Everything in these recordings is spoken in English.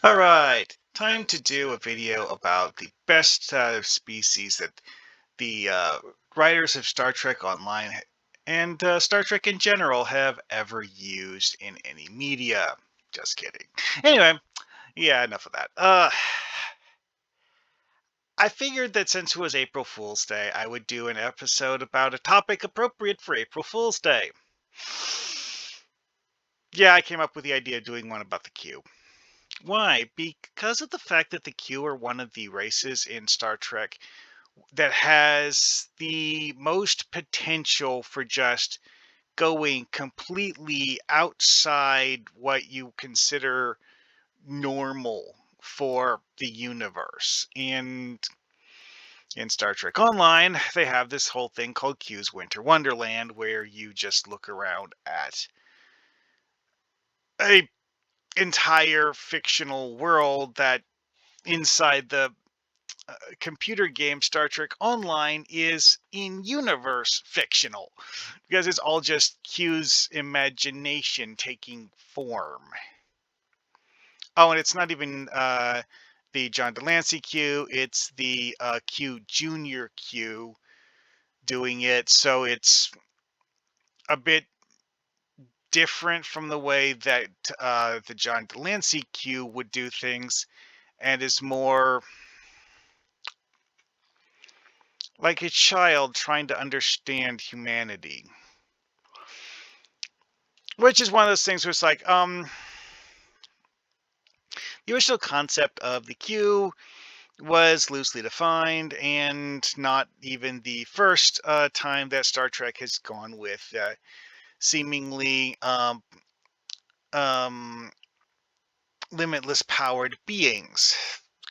All right, time to do a video about the best species that the writers of Star Trek Online and Star Trek in general have ever used in any media. Just kidding. Anyway, yeah, enough of that. I figured that since it was April Fool's Day, I would do an episode about a topic appropriate for April Fool's Day. Yeah, I came up with the idea of doing one about the Q. Why? Because of the fact that the Q are one of the races in Star Trek that has the most potential for just going completely outside what you consider normal for the universe. And in Star Trek Online, they have this whole thing called Q's Winter Wonderland, where you just look around at a entire fictional world that inside the computer game Star Trek Online is in universe fictional because it's all just Q's imagination taking form. Oh, and it's not even the John Delancey Q, it's the Q Junior Q doing it, so it's a bit different from the way that the John Delancey Q would do things and is more like a child trying to understand humanity. Which is one of those things where it's like, the original concept of the Q was loosely defined, and not even the first time that Star Trek has gone with seemingly um, limitless powered beings.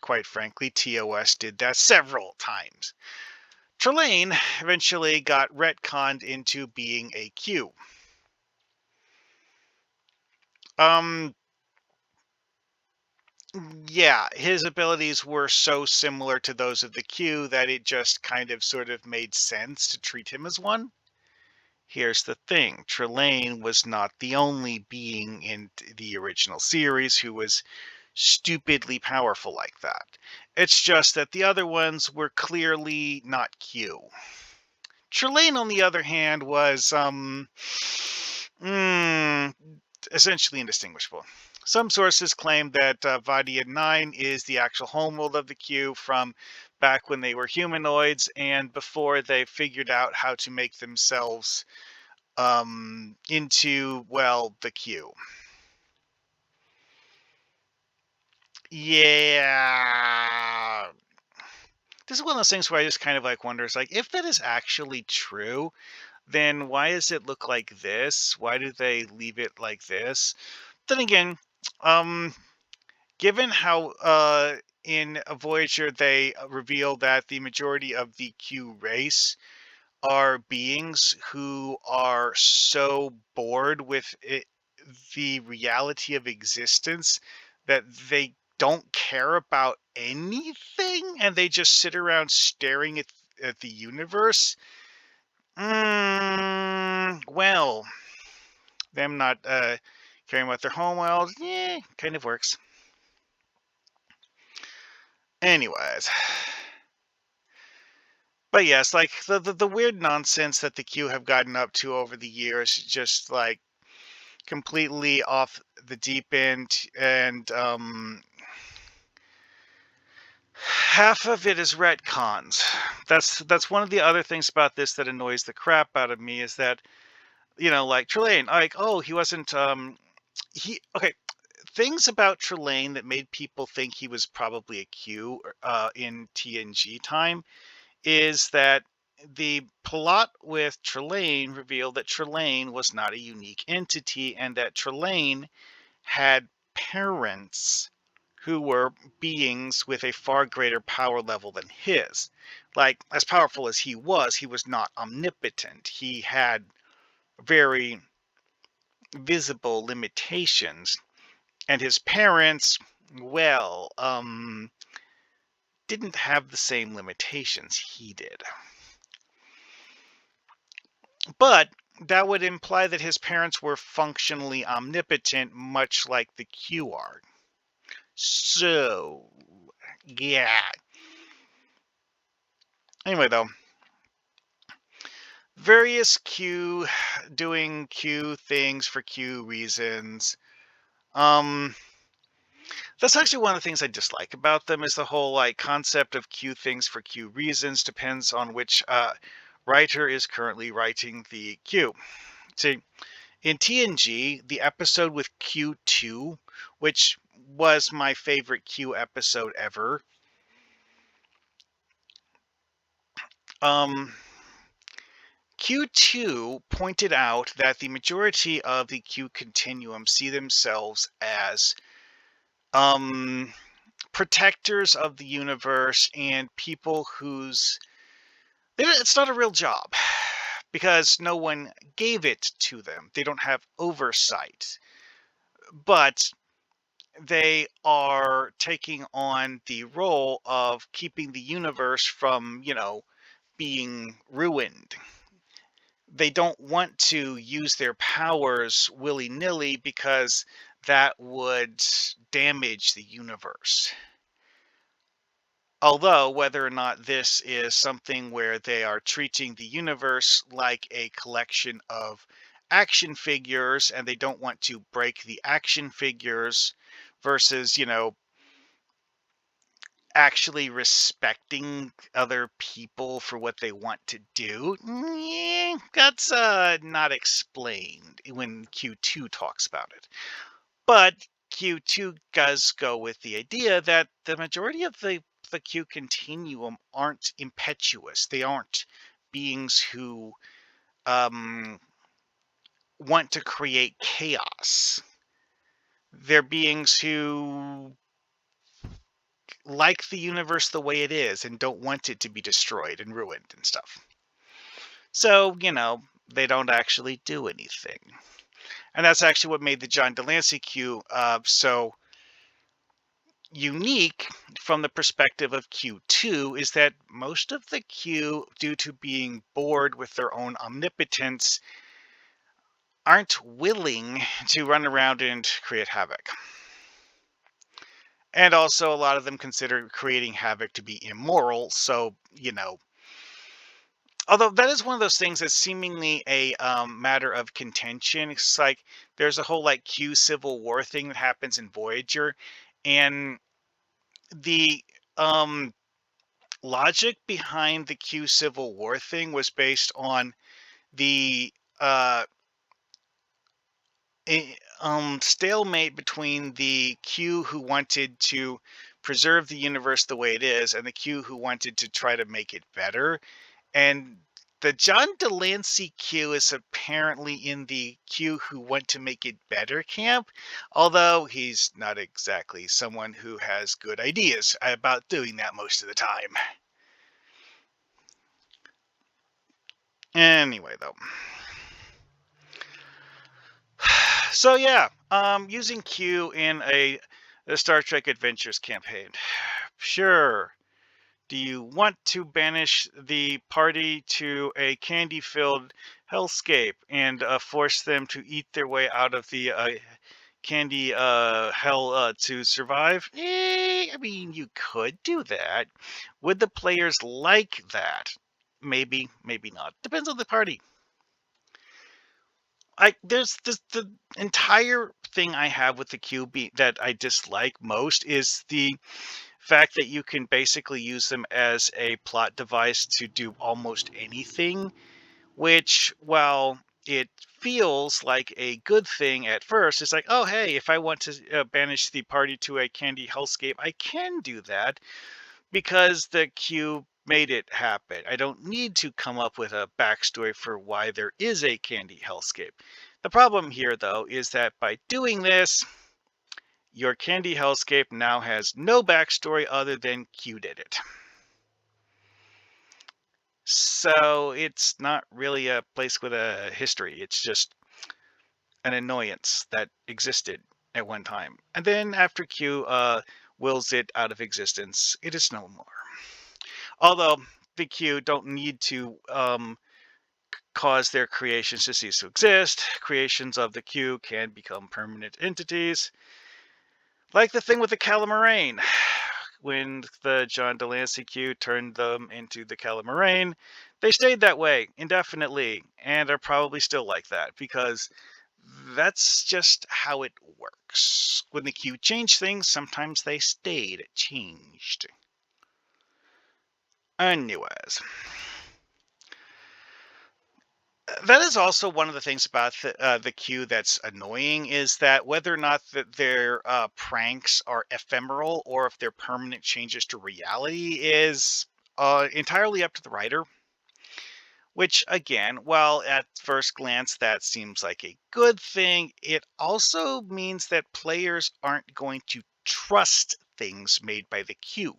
Quite frankly, TOS did that several times. Trelane eventually got retconned into being a Q. Yeah, his abilities were so similar to those of the Q that it just kind of sort of made sense to treat him as one. Here's the thing, Trelane was not the only being in the original series who was stupidly powerful like that. It's just that the other ones were clearly not Q. Trelane, on the other hand, was essentially indistinguishable. Some sources claim that Vadia 9 is the actual homeworld of the Q from back when they were humanoids and before they figured out how to make themselves into, well, the Q. Yeah. This is one of those things where I just kind of like wonder, it's like, if that is actually true, then why does it look like this? Why do they leave it like this? Then again, um, given how in Voyager they reveal that the majority of the Q race are beings who are so bored with the reality of existence that they don't care about anything and they just sit around staring at the universe. Well, them not caring about their home world, yeah, kind of works. Anyways, but yes, like the weird nonsense that the Q have gotten up to over the years, just like completely off the deep end, and half of it is retcons. That's one of the other things about this that annoys the crap out of me is that, like Trelane, like, oh, he wasn't he okay, things about Trelane that made people think he was probably a Q in TNG time is that the plot with Trelane revealed that Trelane was not a unique entity and that Trelane had parents who were beings with a far greater power level than his. Like, as powerful as he was not omnipotent. He had very visible limitations. And his parents, well, didn't have the same limitations he did. But that would imply that his parents were functionally omnipotent, much like the Q are. So, yeah. Anyway, though, various Q doing Q things for Q reasons. Um, that's actually one of the things I dislike about them is the whole like concept of Q things for Q reasons depends on which writer is currently writing the Q. See, in TNG, the episode with Q2, which was my favorite Q episode ever, um, Q2 pointed out that the majority of the Q continuum see themselves as um, protectors of the universe and people whose it's not a real job because no one gave it to them. They don't have oversight, but they are taking on the role of keeping the universe from, being ruined. They don't want to use their powers willy-nilly because that would damage the universe. Although, whether or not this is something where they are treating the universe like a collection of action figures and they don't want to break the action figures versus, actually respecting other people for what they want to do, that's not explained when Q2 talks about it. But Q2 does go with the idea that the majority of the Q continuum aren't impetuous. They aren't beings who um, want to create chaos. They're beings who like the universe the way it is and don't want it to be destroyed and ruined and stuff. So, they don't actually do anything. And that's actually what made the John Delancey Q so unique from the perspective of Q2 is that most of the Q, due to being bored with their own omnipotence, aren't willing to run around and create havoc. And also, a lot of them consider creating havoc to be immoral. So, although that is one of those things that's seemingly a matter of contention. It's like there's a whole like Q Civil War thing that happens in Voyager, and the um, logic behind the Q Civil War thing was based on the uh, stalemate between the Q who wanted to preserve the universe the way it is and the Q who wanted to try to make it better. And the John Delancey Q is apparently in the Q who want to make it better camp, although he's not exactly someone who has good ideas about doing that most of the time. Anyway, though. So yeah, using Q in the Star Trek Adventures campaign. Sure. Do you want to banish the party to a candy-filled hellscape and force them to eat their way out of the candy hell to survive? I mean, you could do that. Would the players like that? Maybe, maybe not. Depends on the party. There's this the entire thing I have with the QB that I dislike most is the fact that you can basically use them as a plot device to do almost anything, which, while it feels like a good thing at first, it's like, oh, hey, if I want to banish the party to a candy hellscape, I can do that because the cube made it happen. I don't need to come up with a backstory for why there is a candy hellscape. The problem here, though, is that by doing this, your candy hellscape now has no backstory other than Q did it. So it's not really a place with a history. It's just an annoyance that existed at one time. And then after Q wills it out of existence, it is no more. Although the Q don't need to cause their creations to cease to exist. Creations of the Q can become permanent entities. Like the thing with the Calamarain. When the John Delancey Q turned them into the Calamarain, they stayed that way indefinitely and are probably still like that because that's just how it works. When the Q changed things, sometimes they stayed changed. Anyways, that is also one of the things about the Q that's annoying is that whether or not that their pranks are ephemeral or if they're permanent changes to reality is entirely up to the writer. Which, again, while at first glance that seems like a good thing, it also means that players aren't going to trust things made by the Q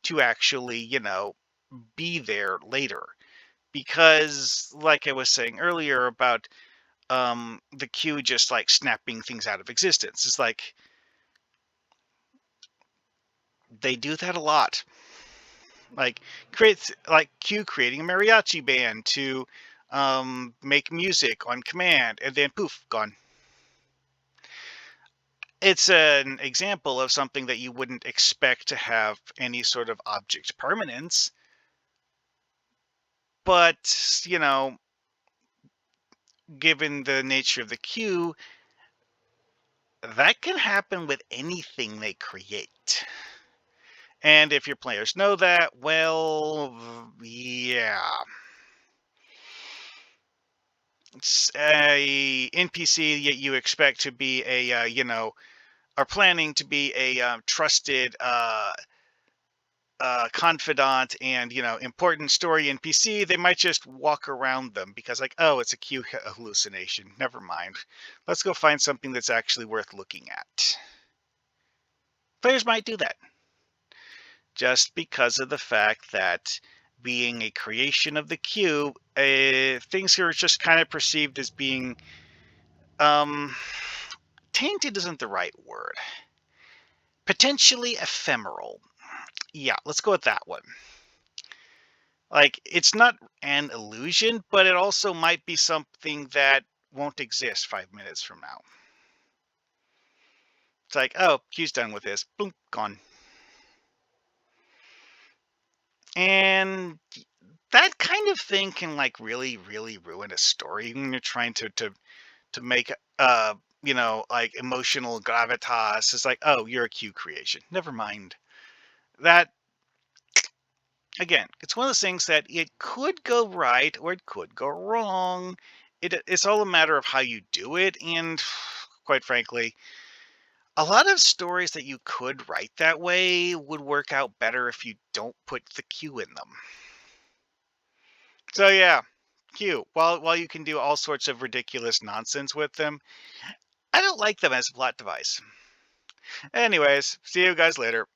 to actually, be there later. Because, like I was saying earlier about the Q just like snapping things out of existence, it's like they do that a lot. Like creates like Q creating a mariachi band to make music on command, and then poof, gone. It's an example of something that you wouldn't expect to have any sort of object permanence, but given the nature of the Q, that can happen with anything they create. And if your players know that, well, yeah. It's a NPC you expect to be a, are planning to be a trusted confidant and important story NPC, they might just walk around them because like, oh, it's a Q hallucination. Never mind. Let's go find something that's actually worth looking at. Players might do that just because of the fact that being a creation of the Q, things are just kind of perceived as being um, tainted isn't the right word. Potentially ephemeral. Yeah, let's go with that one. Like, it's not an illusion, but it also might be something that won't exist 5 minutes from now. It's like, oh, Q's done with this. Boom, gone. And that kind of thing can like really, really ruin a story when you're trying to make like emotional gravitas. It's like, oh, you're a Q creation. Never mind. That again, it's one of those things that it could go right or it could go wrong. It's all a matter of how you do it, and quite frankly, a lot of stories that you could write that way would work out better if you don't put the Q in them. So yeah, Q. While you can do all sorts of ridiculous nonsense with them, I don't like them as a plot device. Anyways, see you guys later.